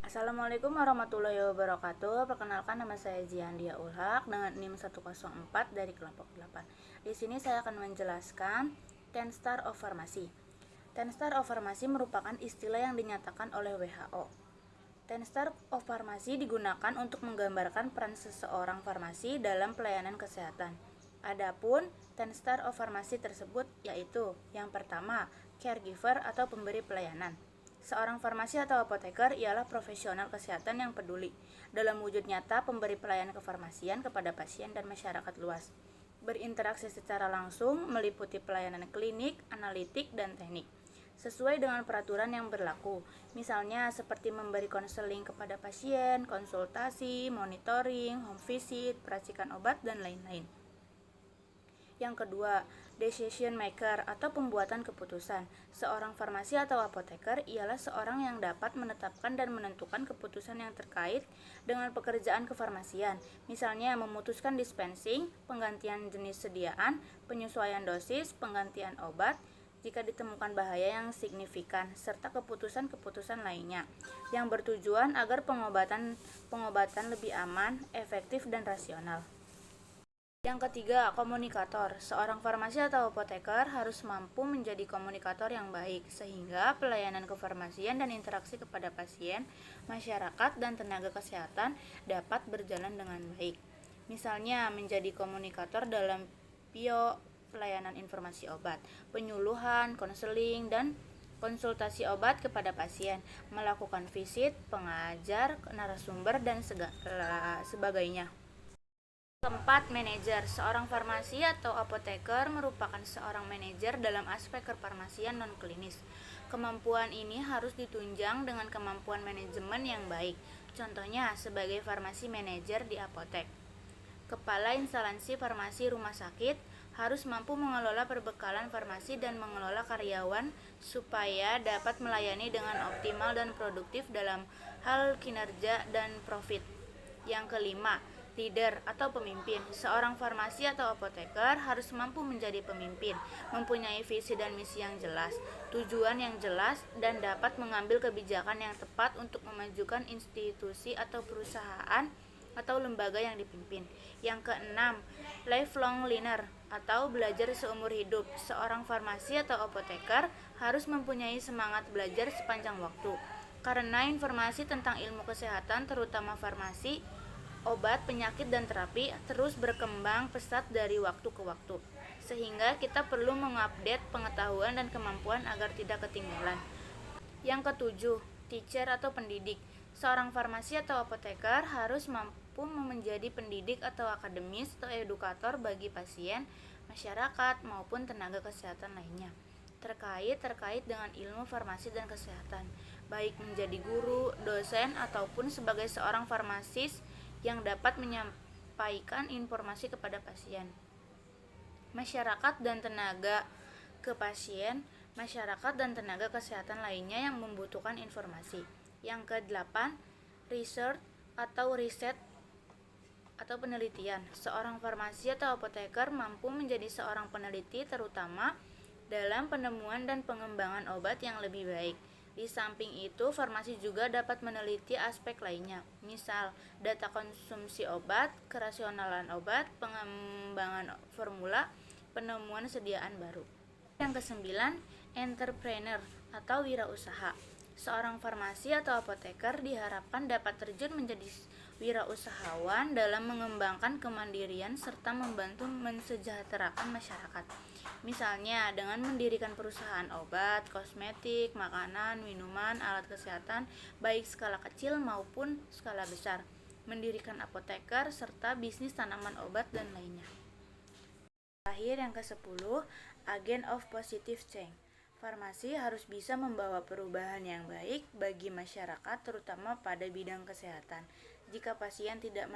Assalamualaikum warahmatullahi wabarakatuh. Perkenalkan, nama saya Jiandia Ulhak dengan NIM 104 dari kelompok 8. Di sini saya akan menjelaskan 10 Star of Pharmacy. 10 Star of Pharmacy merupakan istilah yang dinyatakan oleh WHO. 10 Star of Pharmacy digunakan untuk menggambarkan peran seseorang farmasi dalam pelayanan kesehatan. Adapun 10 Star of Pharmacy tersebut yaitu yang pertama, caregiver atau pemberi pelayanan. Seorang farmasi atau apoteker ialah profesional kesehatan yang peduli dalam wujud nyata pemberi pelayanan kefarmasian kepada pasien dan masyarakat luas. Berinteraksi secara langsung meliputi pelayanan klinik, analitik, dan teknik sesuai dengan peraturan yang berlaku. Misalnya seperti memberi konseling kepada pasien, konsultasi, monitoring, home visit, peracikan obat, dan lain-lain. Yang kedua, decision maker atau pembuatan keputusan. Seorang farmasi atau apoteker ialah seorang yang dapat menetapkan dan menentukan keputusan yang terkait dengan pekerjaan kefarmasian. Misalnya memutuskan dispensing, penggantian jenis sediaan, penyesuaian dosis, penggantian obat, jika ditemukan bahaya yang signifikan, serta keputusan-keputusan lainnya yang bertujuan agar pengobatan lebih aman, efektif, dan rasional. Yang ketiga, komunikator. Seorang farmasi atau apoteker harus mampu menjadi komunikator yang baik, sehingga pelayanan kefarmasian dan interaksi kepada pasien, masyarakat, dan tenaga kesehatan dapat berjalan dengan baik. Misalnya, menjadi komunikator dalam pelayanan informasi obat, penyuluhan, konseling, dan konsultasi obat kepada pasien, melakukan visit, pengajar, narasumber, dan sebagainya. Keempat, manajer. Seorang farmasi atau apoteker merupakan seorang manajer dalam aspek kefarmasian non-klinis. Kemampuan ini harus ditunjang dengan kemampuan manajemen yang baik. Contohnya, sebagai farmasi manajer di apotek. Kepala instansi farmasi rumah sakit harus mampu mengelola perbekalan farmasi dan mengelola karyawan supaya dapat melayani dengan optimal dan produktif dalam hal kinerja dan profit. Yang kelima, leader atau pemimpin. Seorang farmasi atau apoteker harus mampu menjadi pemimpin, mempunyai visi dan misi yang jelas, tujuan yang jelas, dan dapat mengambil kebijakan yang tepat untuk memajukan institusi atau perusahaan atau lembaga yang dipimpin. Yang keenam, lifelong learner atau belajar seumur hidup. Seorang farmasi atau apoteker harus mempunyai semangat belajar sepanjang waktu, karena informasi tentang ilmu kesehatan, terutama farmasi, obat, penyakit, dan terapi terus berkembang pesat dari waktu ke waktu, sehingga kita perlu mengupdate pengetahuan dan kemampuan agar tidak ketinggalan. Yang ketujuh, teacher atau pendidik. Seorang farmasi atau apoteker harus mampu menjadi pendidik atau akademis atau edukator bagi pasien, masyarakat, maupun tenaga kesehatan lainnya terkait dengan ilmu farmasi dan kesehatan, baik menjadi guru, dosen, ataupun sebagai seorang farmasis yang dapat menyampaikan informasi kepada pasien, masyarakat, dan tenaga kesehatan lainnya yang membutuhkan informasi. Yang kedelapan, research atau riset atau penelitian. Seorang farmasi atau apoteker mampu menjadi seorang peneliti, terutama dalam penemuan dan pengembangan obat yang lebih baik. Di samping itu, farmasi juga dapat meneliti aspek lainnya, misal data konsumsi obat, kerasionalan obat, pengembangan formula, penemuan sediaan baru. Yang kesembilan, entrepreneur atau wirausaha. Seorang farmasi atau apoteker diharapkan dapat terjun menjadi wirausahawan dalam mengembangkan kemandirian serta membantu mensejahterakan masyarakat. Misalnya dengan mendirikan perusahaan obat, kosmetik, makanan, minuman, alat kesehatan, baik skala kecil maupun skala besar, mendirikan apoteker, serta bisnis tanaman obat dan lainnya. Terakhir, yang ke-10, agent of positive change. Farmasi harus bisa membawa perubahan yang baik bagi masyarakat, terutama pada bidang kesehatan. Jika pasien tidak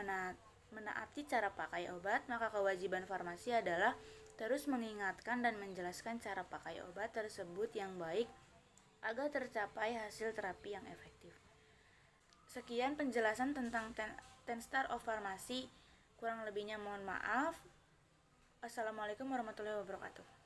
menaati cara pakai obat, maka kewajiban farmasi adalah terus mengingatkan dan menjelaskan cara pakai obat tersebut yang baik agar tercapai hasil terapi yang efektif. Sekian penjelasan tentang 10 Star of Pharmacy. Kurang lebihnya mohon maaf. Wassalamualaikum warahmatullahi wabarakatuh.